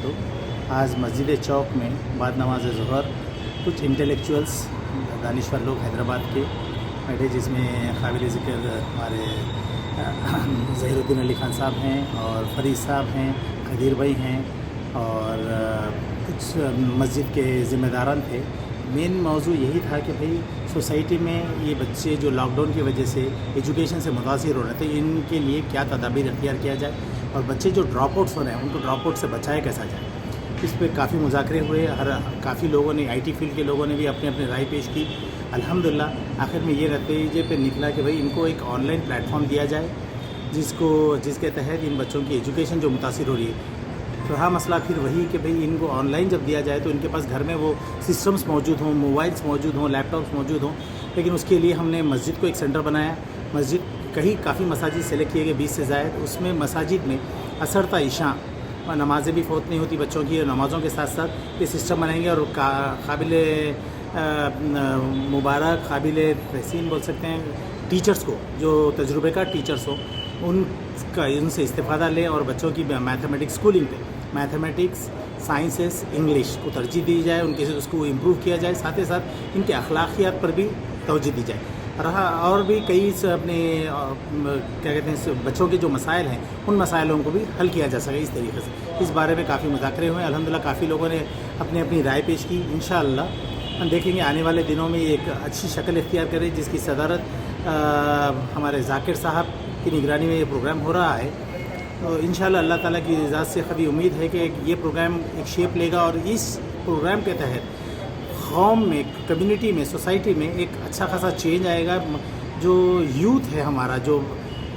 वबरकातुहू। आज मस्जिद चौक में बाद नमाज ज़ोहर कुछ इंटेलेक्चुअल्स दानिश्वर लोग हैदराबाद के बैठे, जिसमें काबिल ज़िक्र हमारे ज़हीरुद्दीन अली खान साहब हैं और फरीद साहब हैं, खदीर भाई हैं और कुछ मस्जिद के ज़िम्मेदारान थे। मेन मौजू यही था कि भाई सोसाइटी में ये बच्चे जो लॉकडाउन की वजह से एजुकेशन से मुतासिर हो रहे थे, इनके लिए क्या तदाबीर अख्तियार किया जाए और बच्चे जो ड्रॉप आउट्स हो रहे हैं उनको ड्रॉप आउट से बचाया कैसा जाए। इस पर काफ़ी मुज़ाकरे हुए। काफ़ी लोगों ने, IT फील्ड के लोगों ने भी अपने अपने राय पेश की। अल्हम्दुलिल्लाह आखिर में ये नतीजे पे निकला कि भाई इनको एक ऑनलाइन प्लेटफॉर्म दिया जाए जिसके तहत इन बच्चों की एजुकेशन जो मुतासिर हो रही है। तो हाँ, मसला फिर वही कि भाई इनको ऑनलाइन जब दिया जाए तो इनके पास घर में वो सिस्टम्स मौजूद हों, मोबाइल्स मौजूद हों, लैपटॉप्स मौजूद हों। लेकिन उसके लिए हमने मस्जिद को एक सेंटर बनाया। मस्जिद काफ़ी मसाजिद सेलेक्ट किए गए, 20 से ज़ायद। उसमें मसाजिद में असर ता इशा और नमाज़ें भी फ़ौत नहीं होती बच्चों की, और नमाज़ों के साथ साथ ये सिस्टम बनाएंगे और काबिल मुबारक, काबिल तहसीन बोल सकते हैं टीचर्स को, जो तजुर्बेकार टीचर्स हो उनसे इस्तेफ़ादा लें और बच्चों की मैथमेटिक्स स्कूलिंग पे मैथमेटिक्स, साइंसेस, इंग्लिश को तरजीह दी जाए, उसको इम्प्रूव किया जाए। साथ ही साथ इनके अखलाकियात पर भी तवज्जो दी जाए। और भी कई अपने क्या कहते हैं बच्चों के जो मसाइल हैं उन मसाइलों को भी हल किया जा सके इस तरीके से। इस बारे में काफ़ी मुज़ाकरे हुए। अल्हम्दुलिल्लाह काफ़ी लोगों ने अपनी अपनी राय पेश की। इंशाअल्लाह हम देखेंगे आने वाले दिनों में एक अच्छी शक्ल इख्तियार करे, जिसकी सदारत हमारे ज़ाकिर साहब की निगरानी में ये प्रोग्राम हो रहा है। तो इंशाअल्लाह अल्लाह ताला की इजाज़त से कभी उम्मीद है कि ये प्रोग्राम एक शेप लेगा और इस प्रोग्राम के तहत कौम में, कम्युनिटी में, सोसाइटी में एक अच्छा खासा चेंज आएगा। जो यूथ है हमारा, जो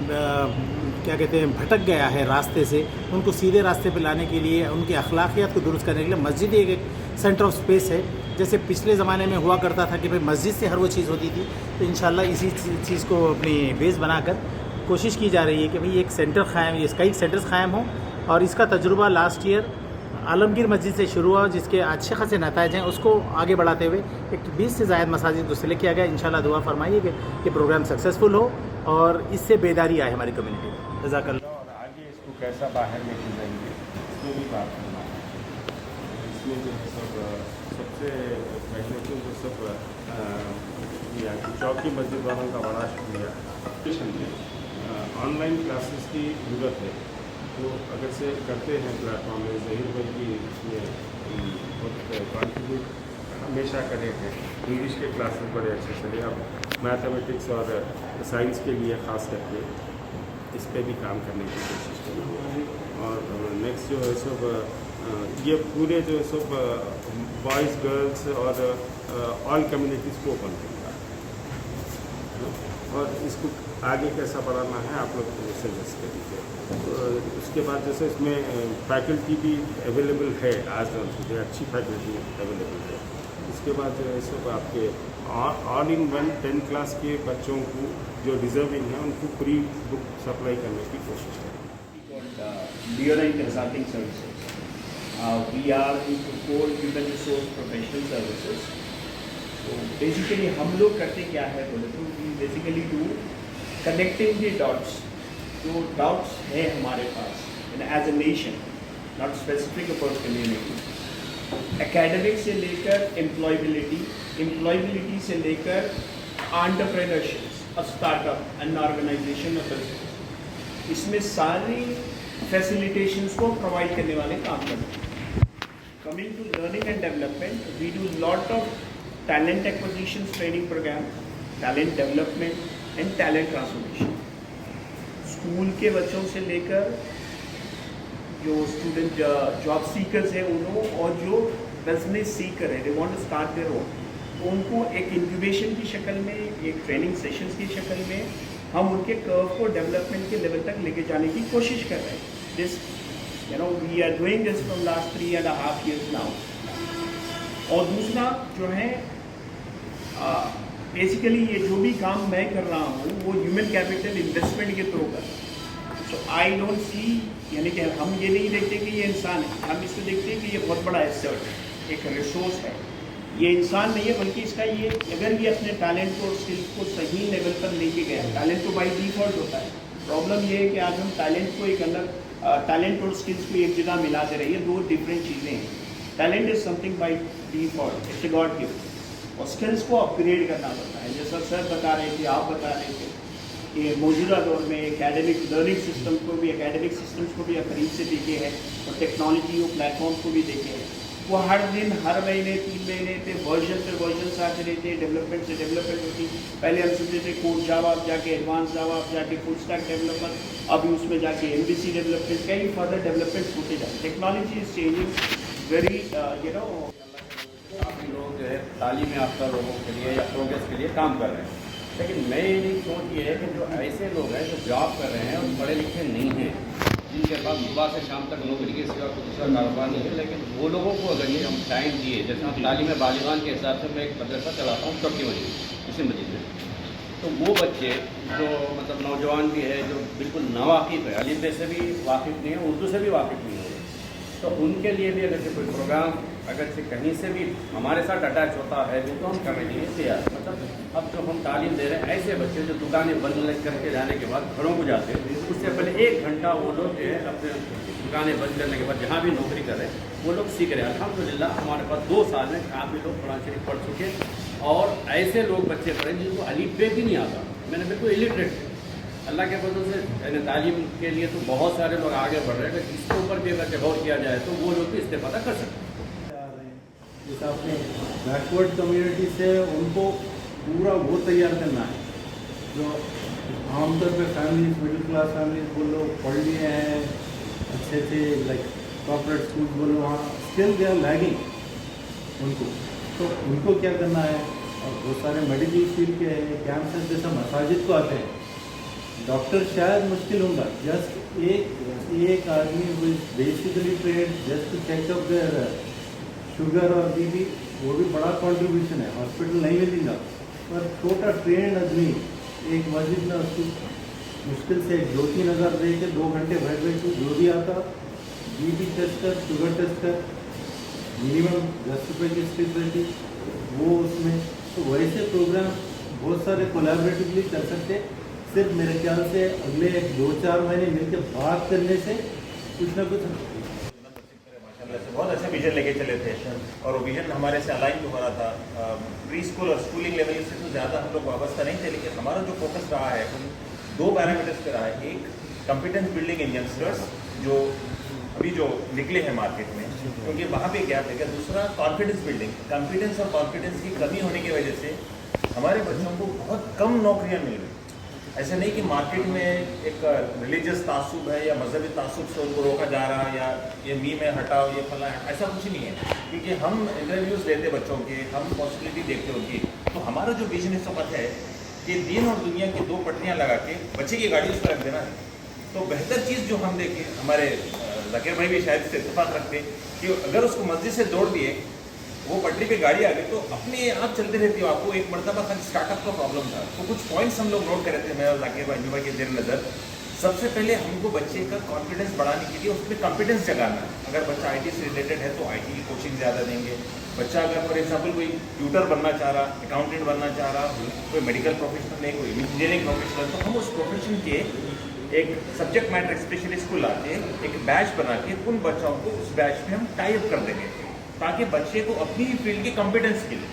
क्या कहते हैं भटक गया है रास्ते से, उनको सीधे रास्ते पे लाने के लिए, उनकी अखलाकियात को दुरुस्त करने के लिए मस्जिद एक सेंटर ऑफ स्पेस है। जैसे पिछले ज़माने में हुआ करता था कि भाई मस्जिद से हर वो चीज़ होती थी, तो इंशाअल्लाह इसी चीज़ को अपनी बेस बनाकर कोशिश की जा रही है कि भाई एक सेंटर कायम, कई सेंटर्स कायम हों। और इसका तजुर्बा लास्ट ईयर आलमगीर मस्जिद से शुरू हुआ, जिसके अच्छे खासे नताइज हैं। उसको आगे बढ़ाते हुए एक 20 से ज़ायद मसाजिद को सिलेक्ट किया गया। इंशाअल्लाह दुआ फरमाइए कि ये प्रोग्राम सक्सेसफुल हो और इससे बेदारी आए हमारी कम्युनिटी में। जज़ाकल्लाह। और आगे इसको कैसा बाहर लेके जाएंगे इसमें भी बात करना है। इसमें जो है सबसे पहले तो जो सब यहाँ की चौकी मस्जिद वालों का बड़ा शुक्रिया। ऑनलाइन क्लासेस की ज़रूरत है, तो अगर से करते हैं प्लेटफॉर्म में, ज़हीर भाई की इसमें बहुत कॉन्ट्रीब्यूट हमेशा करे हैं। इंग्लिश के क्लासेस बड़े अच्छे चले। अब मैथमेटिक्स और साइंस के लिए ख़ास करके इस पे भी काम करने की कोशिश करें। और नेक्स्ट जो है ये पूरे जो सब बॉयज़, गर्ल्स और ऑल कम्युनिटीज़ को ओपन करता है। और इसको आगे कैसा बढ़ाना है आप लोग सजेस्ट करिए। तो उसके बाद जैसे इसमें फैकल्टी भी अवेलेबल है, आज जो अच्छी फैकल्टी अवेलेबल है। इसके बाद जो है सब आपके ऑल इन वन 10 क्लास के बच्चों को जो डिज़र्विंग है उनको फ्री बुक सप्लाई करने की कोशिश करें। Leonine Consulting Services. We are into core human resource professional services. So basically हम लोग करते क्या है बोले तो we basically do connecting the dots. जो dots है हमारे पास as a nation, not specific about community. Academic से लेकर employability से लेकर entrepreneurship, a startup, an organization, a business. इसमें सारी फैसिलिटेशंस को प्रोवाइड करने वाले काम करते हैं। Coming to learning and development, we do lot of talent acquisition training program, talent development and talent transformation. School के बच्चों से लेकर जो स्टूडेंट जॉब सीकर्स हैं उन्हों, और जो बिजनेस सीकर है, they want to start their own, तो उनको एक इंक्यूबेशन की शक्ल में, एक ट्रेनिंग सेशंस की शक्ल में हम उनके कर्व को डेवलपमेंट के लेवल तक लेके जाने की कोशिश कर रहे हैं। This we are doing this from last 3.5 years now. और दूसरा जो है बेसिकली ये जो भी काम मैं कर रहा हूँ वो ह्यूमन कैपिटल इन्वेस्टमेंट के थ्रू कर। सो आई डोंट सी, यानी कि हम ये नहीं देखते कि ये इंसान है, हम इसको देखते हैं कि ये बहुत बड़ा एसेट है, एक रिसोर्स है। ये इंसान नहीं है, बल्कि इसका ये, अगर ये अपने टैलेंट को, स्किल्स को सही लेवल पर लेके गया, टैलेंट तो बाई डिफॉल्ट होता है। प्रॉब्लम ये है कि आज हम टैलेंट को एक अलग टैलेंट और स्किल्स को एक जगह मिला दे रही है, दो डिफरेंट चीज़ें हैं. Talent is something by default, it's a God gift, और स्किल्स को अपग्रेड करना पड़ता है. जैसा सर बता रहे थे, आप बता रहे थे कि मौजूदा दौर में एकेडमिक लर्निंग सिस्टम को भी, एकेडमिक सिस्टम्स को भी करीब से देखे हैं और टेक्नोलॉजी और प्लेटफॉर्म को भी देखे हैं. वो हर दिन, हर महीने, 3 महीने पे वर्जन से वर्जन आते रहते हैं, डेवलपमेंट से डेवलपमेंट होती. पहले हम सुनते थे कोड जावा, अब जाके एडवांस जावा, अब जाके फुल स्टैक डेवलपर, अभी उसमें जाके MVC डेवलपमेंट, कई फर्दर डेवलपमेंट होते जाते. टेक्नोलॉजी इज चेंजिंग वेरी काफ़ी लोग जो है तालीम याफ्ता लोगों के लिए या प्रोग्रेस के लिए काम कर रहे हैं, लेकिन मेरी सोच ये है कि जो ऐसे लोग हैं जो जॉब कर रहे हैं और पढ़े लिखे नहीं हैं, जिनके पास सुबह से शाम तक नौकरी के सिवा कोई दूसरा कारोबार नहीं है, लेकिन वो लोगों को अगर ये हम टाइम दिए, जैसे हम तालीम बालिगान के हिसाब से मैं एक मदरसा चलाता हूँ चौकी मस्जिद इसी मस्जिद में, तो वो बच्चे जो मतलब नौजवान भी है जो बिल्कुल नावाकिफ़ है, अलीफ से भी वाकिफ़ नहीं है, उर्दू से भी वाकिफ़ नहीं है, तो उनके लिए भी अगर से कोई प्रोग्राम अगर से कहीं से भी हमारे साथ अटैच होता है वो तो हम करने के लिए तैयार. मतलब अब जो हम तालीम दे रहे हैं ऐसे बच्चे जो दुकानें बंद करके जाने के बाद घरों को जाते हैं, उससे पहले 1 घंटा वो लोग जो है अपने दुकानें बंद करने के बाद जहाँ भी नौकरी कर रहे हैं वो लोग सीख रहे हैं. अल्हम्दुलिल्लाह हमारे पास 2 साल में काफ़ी लोग कुरान शरीफ पढ़ चुके, और ऐसे लोग बच्चे पढ़े जिनको अलीफ बे भी नहीं आता. मैंने बिल्कुल इलिटरेट अल्लाह के फजल से यानी तालीम के लिए तो बहुत सारे लोग आगे बढ़ रहे हैं, अगर इसके ऊपर भी अगर गौर किया जाए तो वो लोग भी इस्तेफादा कर सकते हैं. जैसे आपने बैकवर्ड कम्युनिटी से उनको पूरा वो तैयार करना है जो आमतौर पे फैमिलीज, मिडिल क्लास फैमिलीज वो लोग पढ़ लिए हैं अच्छे से, लाइक कॉर्पोरेट स्कूल बोलो, वहाँ स्टिल दे आर लैगिंग उनको, तो उनको क्या करना है. और बहुत सारे मेडिकल फील्ड के कैंसर जैसा मसाजिद को आते हैं, डॉक्टर शायद मुश्किल होगा, जस्ट एक आदमी वो basically train just to checkup their sugar और बीपी, वो भी बड़ा कंट्रीब्यूशन है. हॉस्पिटल नहीं मिलेगा, पर छोटा ट्रेन आदमी एक मस्जिद में उसको मुश्किल से 2-3 हज़ार दे के 2 घंटे बैठ बैठ के जो भी आता, बीपी टेस्ट कर, शुगर टेस्ट कर, मिनिमम 10 रुपये की स्ट्रिप रहती वो उसमें. तो वैसे प्रोग्राम बहुत सारे कोलैबोरेटिवली कर सकते. सिर्फ मेरे ख्याल से अगले 2-4 महीने मिलकर बात करने से कुछ ना कुछ बहुत अच्छा विजन लेके चले थे, और वो विजन हमारे से अलाइन भी हो रहा था. प्री स्कूल और स्कूलिंग लेवल से तो ज़्यादा हम लोग वाबस्ता नहीं थे, लेकिन हमारा जो फोकस रहा है उन 2 पैरामीटर्स पे रहा है. एक कॉम्पिटेंस बिल्डिंग इन यंगस्टर्स जो अभी जो निकले हैं मार्केट में, क्योंकि वहाँ पे गैप है. दूसरा कॉन्फिडेंस बिल्डिंग. कॉन्फिडेंस और कॉन्फिडेंस की कमी होने की वजह से हमारे बच्चों को बहुत कम नौकरियाँ मिल रही. ऐसा नहीं कि मार्केट में एक रिलीजियस तासुब है या मजहबी तासुब से उनको रोका जा रहा है या ये मी में हटाओ ये फला है, ऐसा कुछ नहीं है. क्योंकि हम इंटरव्यूज़ लेते बच्चों के, हम पॉसिबिलिटी देखते उनकी. तो हमारा जो विजन इस वक्त है कि दीन और दुनिया की 2 पटरियाँ लगा के बच्चे की गाड़ी उस पर रख देना है. तो बेहतर चीज़ जो हम देखें, हमारे ज़कीर भाई भी शायद से इत्तेफाक रखते कि अगर उसको मस्जिद से दौड़ दिए, वो पटरी पे गाड़ी आ गई तो अपने आप चलते रहती हो. आपको एक मरतबा खाली स्टार्टअप का प्रॉब्लम था, तो कुछ पॉइंट्स हम लोग नोट कर रहे थे, मैं और ज़ाकिर भाई के जेर नज़र. सबसे पहले हमको बच्चे का कॉन्फिडेंस बढ़ाने के लिए उसमें कॉम्पिटेंस जगाना है. अगर बच्चा IT से रिलेटेड है तो IT की कोचिंग ज़्यादा देंगे. बच्चा अगर फॉर एग्जाम्पल कोई ट्यूटर बनना चाह रहा, अकाउंटेंट बनना चाह रहा, कोई मेडिकल प्रोफेशनल है, कोई इंजीनियरिंग प्रोफेशनल, तो हम उस प्रोफेशन के एक सब्जेक्ट मैटर स्पेशलिस्ट को लाके एक बैच बना के उन बच्चों को उस बैच में हम टाइप कर देंगे, ताकि बच्चे को अपनी फील्ड की कॉम्पिटेंस के लिए.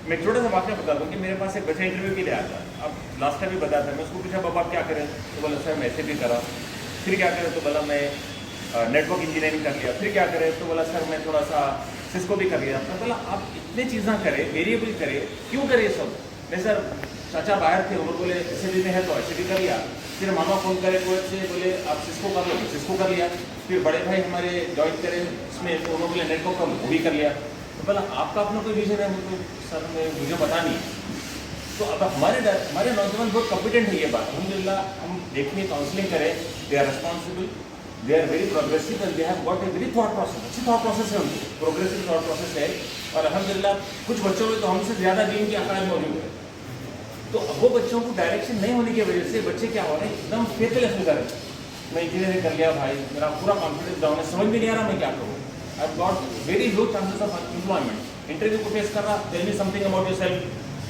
मैं छोटा सा वाक्य बता दूँ कि मेरे पास एक बच्चा इंटरव्यू के लिए आया था. अब लास्ट टाइम भी बताया था, मैं उसको पूछा बाबा आप क्या करें, तो बोला सर मैं ऐसे भी करा. फिर क्या करें, तो बोला मैं नेटवर्क इंजीनियरिंग कर लिया. फिर क्या करें, तो बोला सर मैं थोड़ा सा सिस्को भी कर लिया. मैं बोला आप इतने चीज़ें करें, वेरिएबल करें, क्यों करें सब. मैं सर चाचा बाहर थे, वो बोले ऐसे भी में है तो ऐसे भी कर लिया. फिर मामा फ़ोन करे कोई से, बोले आप सिस्को कर लो, तो सिस्को कर लिया. फिर बड़े भाई हमारे ज्वाइन करें इसमें, तो उन्होंने बोले नेटवर्क का वो भी कर लिया. तो बोला आपका अपना कोई विजन है, सर मुझे पता नहीं. तो अब हमारे नौजवान बहुत कॉम्पिटेंट है. ये बात अल्हम्दुलिल्लाह हम देखिए, काउंसलिंग करें, they are responsible, they are very progressive and they have got a very thought process. अच्छी थॉट प्रोसेस है उनकी, प्रोग्रेसिव थॉट प्रोसेस है. और अल्हम्दुलिल्लाह कुछ बच्चों में तो हमसे ज़्यादा दीन की अकाल मौजूद है. तो अब वो बच्चों को डायरेक्शन नहीं होने की वजह से बच्चे क्या हो रहे हैं, एकदम फेथलेस हो जा रहे हैं. मैं इंजीनियरिंग कर लिया भाई, मेरा पूरा कॉन्फिडेंस डाउन है, समझ में नहीं आ रहा मैं क्या करूँ. I have got very low chances of employment. Interview को फेस कर रहा, tell me something about yourself.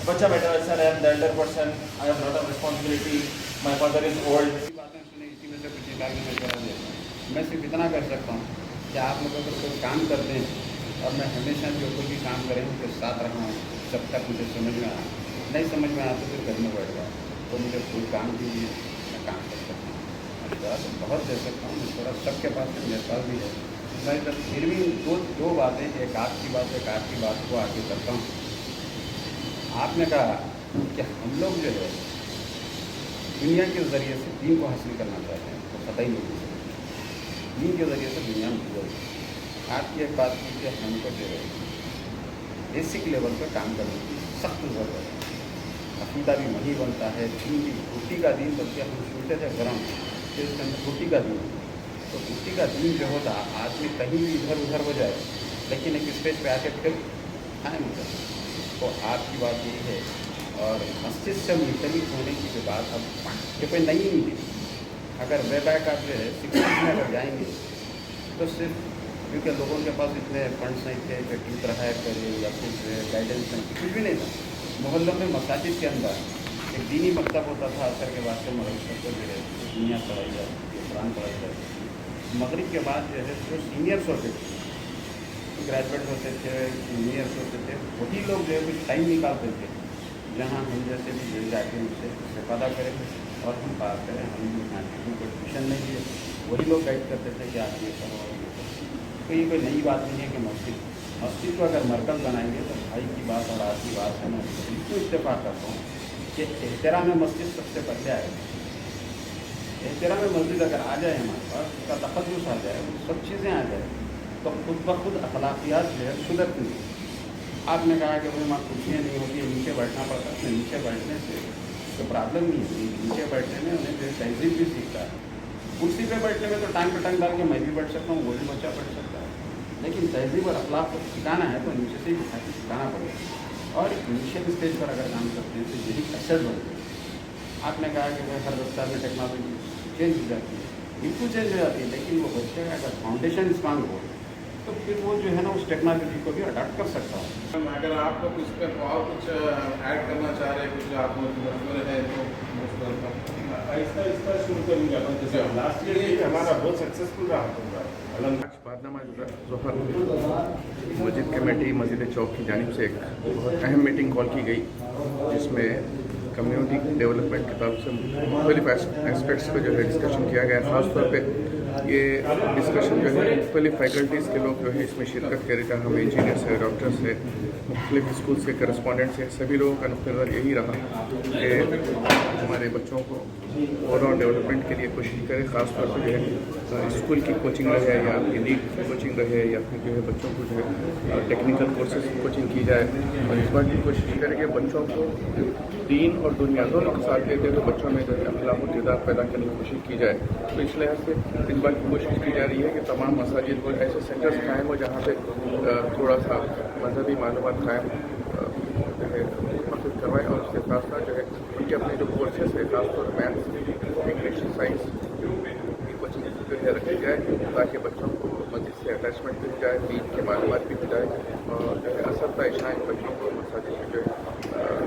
बच्चा बैठा है, sir I am the elder person, I have lot of responsibility, my father is old. बातें सुने, इसी में से कुछ निकाल के करा दिया. मैं सिर्फ इतना कर सकता हूँ कि आप लोग अगर कोई काम करते हैं और मैं हमेशा जो कोई भी काम करें उनके साथ रहा हूँ जब तक मुझे समझ में आया, नहीं समझ में आया तो फिर घर में बैठ गया, तो मुझे कोई काम दीजिए, मैं काम कर सकता हूँ। मशवरा तो बहुत दे सकता हूँ, मशवरा सबके पास है, मेरे पास भी है। मैं जब फिर भी दो बातें, एक आपकी बात को आगे करता हूँ। आपने कहा कि हम लोग जो है दुनिया के ज़रिए से दीन को हासिल करना चाहते हैं, तो पता ही नहीं है दीन के ज़रिए से दुनिया में गुजर। आपकी एक बात की कि हमको जो है बेसिक लेवल पर काम करने की सख्त ज़रूरत है। अकीदा भी वही बनता है, दीन की रोटी का दीन, बल्कि हम सोचते थे गरम फिर इसके अंदर रोटी का दीन, तो रोटी का दीन जो होता आदमी कहीं भी इधर उधर हो जाए लेकिन एक स्टेज पे आके फिर खाए मतलब। तो आपकी बात यही है, और मस्जिद से मुंसलिक होने की जो बात अब ये कोई नई नहीं है। अगर वे बैक आप जो है शिक्षा में अगर जाएंगे तो सिर्फ क्योंकि लोगों के पास इतने फंड्स नहीं थे कि टीचर हायर करे या कुछ गाइडेंस नहीं, कुछ भी नहीं था। मोहल्लों में मसाजिद के अंदर एक दीनी मकतब होता था, असर के वास्ते मगरिब को जो है दुनिया पढ़ाई जाती थी, कुरान पढ़ाई जाती थी। मगरिब के बाद जो है जो सीनियर्स होते थे, ग्रेजुएट होते थे, इंजीनियर्स होते थे, वही लोग जो है कुछ टाइम निकालते थे जहाँ हम जैसे भी मिल जाके उनसे इस्तेफादा करेंगे और हम बात करें। हम यहाँ को ट्यूशन नहीं दिए, वही लोग गाइड करते थे कि आप ये करो और ये करो। तो ये कोई नई बात नहीं है कि मस्जिद को अगर मरकज़ बनाएंगे तो भाई की बात और आज की बात है, मैं बिल्कुल इत्तेफाक करता हूँ कि एहतराम मस्जिद सबसे पहले आएगा। एहतराम मस्जिद अगर आ जाए हमारे पास, उसका तक़द्दुस आ जाए, वो सब चीज़ें आ जाए, तो खुद ब खुद अखलाकियात जो है सुधरती हैं। आपने कहा कि भाई वहाँ कुर्सियाँ नहीं होती, नीचे बैठना पड़ता है, नीचे बैठने से तो प्रॉब्लम नहीं है, नीचे बैठने में उन्हें जो तहजीब भी सीखता है। कुर्सी पे बैठने में तो टांग पे टांग डाल के मैं भी बैठ सकता हूँ, वो भी बच्चा बैठ सकता है, लेकिन तहजीब और अखलाक को सिखाना है तो नीचे से ही सिखाना पड़ेगा। और इनिशियल स्टेज पर अगर काम करते हैं तो यही असर बनते हैं। आपने कहा कि भाई हर 10 साल में टेक्नोलॉजी चेंज हो जाती है, बिल्कुल चेंज हो जाती है, लेकिन वो बच्चे का अगर फाउंडेशन स्ट्रांग हो तो फिर वो जो है ना उस टेक्नोलॉजी को भी अडाप्ट कर सकता है। अगर आप लोग इस पर और कुछ ऐड करना चाह रहे हैं, कुछ आप मशवरे हैं तो आहिस्ता शुरू करेंगे अपन। जैसे लास्ट ईयर भी हमारा बहुत सक्सेसफुल रहा प्रोग्राम। बादनामा ज़फ़र मस्जिद कमेटी मस्जिद चौक की जानिब से एक बहुत अहम मीटिंग कॉल की गई, जिसमें कम्युनिटी डेवलपमेंट के ताल्लुक से मुख्तलिफ एस्पेक्ट्स पर जो है डिस्कशन किया गया। ख़ास तौर पे ये डिस्कशन जो है मुख्तलिफ फैकल्टीज़ के लोग जो है इसमें शिरकत करे, चाहे हम इंजीनियर्स है, डॉक्टर्स है, मुख्तलिफ स्कूल से करस्पॉन्डेंट्स है, सभी लोगों का नुक़्ता नज़र यही रहा कि हमारे बच्चों को ओवरऑल डेवलपमेंट के लिए कोशिश करें। ख़ास तौर पर जो है स्कूल की कोचिंग रहे या आपकी नीट की कोचिंग रहे या फिर जो है बच्चों को जो है टेक्निकल कोर्सेज की कोचिंग की जाए, और इस बात की कोशिश करें कि बच्चों को दीन और दुनिया दोनों के साथ लेते हुए बच्चों में जो है अखलाक और किरदार पैदा करने की कोशिश की जाए। तो इस लिहाज से इस बात की कोशिश की जा रही है कि तमाम मसाजिद को ऐसे सेंटर्स कायम हो जहाँ पे थोड़ा सा मजहबी मालूमात कायम जो है हासिल करवाएँ, और उसके साथ साथ जो है उनके अपने जो कोर्सेस है, खासतौर मैथ्स, इंग्लिश, साइंस की कोचिंग जो है रखी जाए, ताकि बच्चों को मस्जिद से अटैचमेंट मिल जाए, दीन के मालूमात भी हो जाए, और जो है असरता इशाएँ बच्चों को मसाजिद में जो है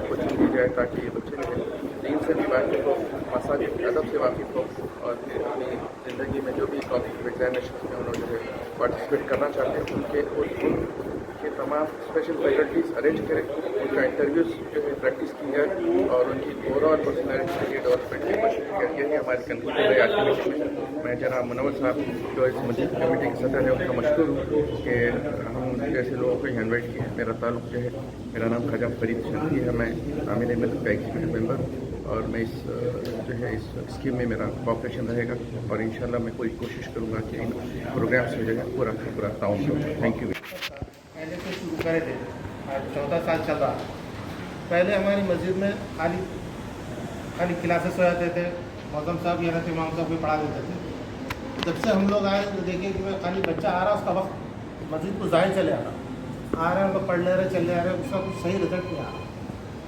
कोचिंग दी जाए, ताकि ये बच्चे जो है दीन से भी वाकिफ़ हो, मसाजिद अदब से वाकिफ़ हो, और फिर अपनी ज़िंदगी में जो भी कॉम्पिटिटिव एग्जामिनेशन में उन्होंने जो है पार्टिसिपेट करना चाहते हैं उनके तमाम स्पेशल फैकल्टीज़ अरेंज करें, उनका इंटरव्यूज़ जो है प्रैक्टिस की जाए, और उनकी ओवरऑल पर्सनैलिटी के लिए डेवलपमेंट की कोशिश की जाए। यही हमारी कंक्लूजन है आज की मीटिंग में। मैं जनाब मुनव्वर साहब जो इस मस्जिद कमेटी के सदर है उनका मशकूर हूँ कि हम जैसे लोगों को इन्वाइट किए हैं। मेरा ताल्लुक़ जो है, मेरा नाम ख्वाजा फरीद शफी है, मैं आमिर अहमद का एग्जीक्यूटिव मेंबर हूँ, और मैं इस जो है इस स्कीम में मेरा कॉपरेशन रहेगा, और इंशाल्लाह मैं कोई कोशिश करूँगा कि इन प्रोग्राम्स में जो है पूरा ताउन करूँ। Thank you. पहले से शुरू करे थे, आज 14 साल चल रहा। पहले हमारी मस्जिद में खाली क्लासेस हो जाते थे, मौजम साहब या रहते इमाम साहब भी पढ़ा देते थे। जब से हम लोग आए तो देखे कि खाली बच्चा आ रहा, उसका वक्त मस्जिद को ज़ाहिर चले आ रहे हैं, हम लोग पढ़ ले रहे, चले आ रहे, उसका कुछ सही रिजल्ट नहीं आ रहा।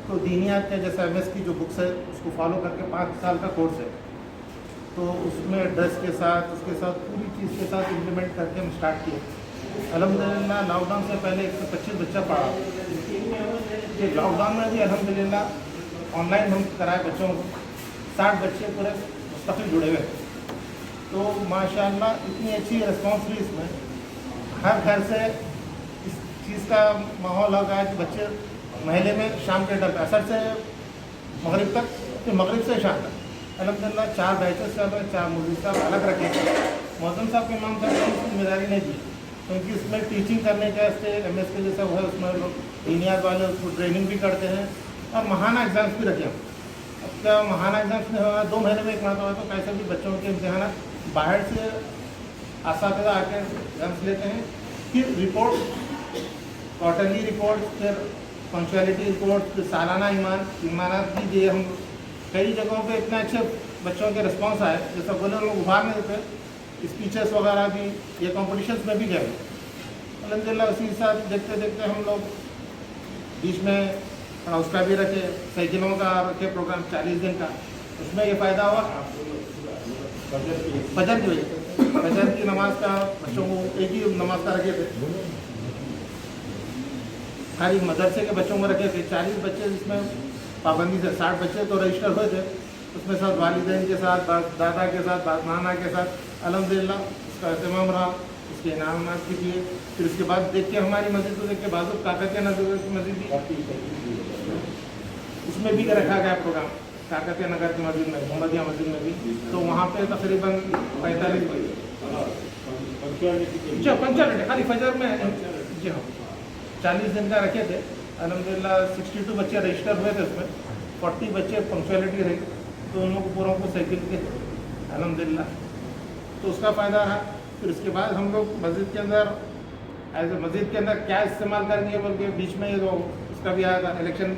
तो दीनियात के जैसे MS की जो बुक्स है उसको फॉलो करके 5 साल का कोर्स है, तो उसमें ड्रेस के साथ उसके साथ पूरी चीज़ के साथ इम्प्लीमेंट करके हम स्टार्ट किए। अल्हम्दुलिल्लाह लॉकडाउन से पहले 125 बच्चा पढ़ा, ये लॉकडाउन में भी अल्हम्दुलिल्लाह ऑनलाइन हम कराए बच्चों को। 60 बच्चे पूरे मुस्तकिल जुड़े हुए। तो माशाल्लाह इतनी अच्छी रिस्पॉन्स हुई इसमें, हर घर से इस चीज़ का माहौल हो गया कि बच्चे महल्ले में शाम के टाइम असर से मगरिब तक, फिर मगरिब से शाम तक अल्हम्दुलिल्लाह 4 बैचेस चल रहे, 4 मुल्ज़िम साहब अलग रखे थे। मौज़म साहब के इमाम साहब ने इसकी जिम्मेदारी नहीं दी, क्योंकि इसमें टीचिंग करने के वास्ते MS के जैसा है, उसमें लोग इंजीनियर वाले उसको ट्रेनिंग भी करते हैं और महाना एग्ज़ाम्स भी रखे हम। अब क्या महाना एग्ज़ाम्स में होगा 2 महीने में एक मरतबा, तो कैसे भी बच्चों के इम्तहान बाहर से असातिज़ा आके एग्ज़ाम्स लेते हैं, फिर रिपोर्ट, क्वार्टरली रिपोर्ट, फिर पंक्चुअलिटी रिपोर्ट, फिर सालाना ईमानात भी दिए हम। कई जगहों पे इतने अच्छे बच्चों के रिस्पांस आए, जैसा बोले लोग उभार नहीं देते, स्पीचेस वगैरह भी, ये कॉम्पिटिशन्स में भी गए। अल्हम्दुलिल्लाह उसी के साथ देखते देखते हम लोग बीच में उसका भी रखे, साइकिलों का रखे प्रोग्राम 40 दिन का। उसमें ये फ़ायदा हुआ फजर की वजह, फजर की नमाज का बच्चों को एक ही नमाज का रखे थे, खाली मदरसे के बच्चों को रखे थे। 40 बच्चे जिसमें पाबंदी से 60 बच्चे तो रजिस्टर हुए थे, उसमें साथ वालिदैन के साथ, दादा के साथ, नाना के साथ अल्हम्दुलिल्लाह उसका एहतमाम रहा, उसके इनामात भी किए। फिर उसके बाद देख के हमारी मस्जिद को देख के बाजू काकतिया नगर की मस्जिद भी, उसमें भी रखा गया प्रोग्राम, काकतिया नगर की मस्जिद में, मोहम्मदिया मस्जिद में भी। तो वहाँ पे तकरीबन 45 पंक्चुअलिटी खाली फजर में, जी हाँ 40 दिन का रखे थे। अल्हम्दुलिल्लाह 62 बच्चे रजिस्टर हुए थे, उसमें 40 बच्चे पंक्चुअलिटी रही, तो उन लोगों को पूरा को साइकिल के अल्हम्दुलिल्लाह, तो उसका फ़ायदा रहा। फिर उसके बाद हम लोग मस्जिद के अंदर एज ए मस्जिद के अंदर क्या इस्तेमाल करेंगे बोल के बीच में ये जो उसका भी आया था इलेक्शन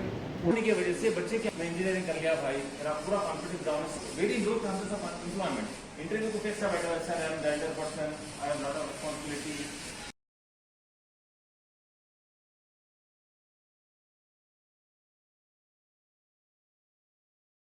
होने की वजह से बच्चे क्या, मैं इंजीनियरिंग कर लिया भाई, मेरा पूरा competitive ground, very low chances of employment, interview को फेस करवाएगा, sir I am the elder person, I have lot of responsibility,